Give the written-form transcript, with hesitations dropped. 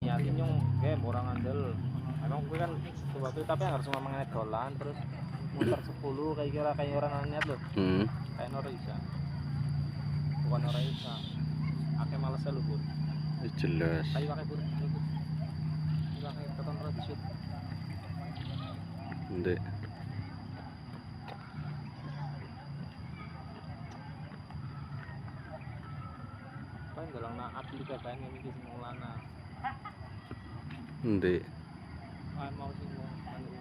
yakin yung game orang andel emang gue kan coba tuh tapi harus ngomongin dolan terus muter 10 kayak kira kayak orang niat loh kayak orang bisa bukan orang bisa akeh males lu bur jelas kayu pakai bur pakai keton road shoot ndek kan dalam na aplikasi yang mikir semulana ndek mau sih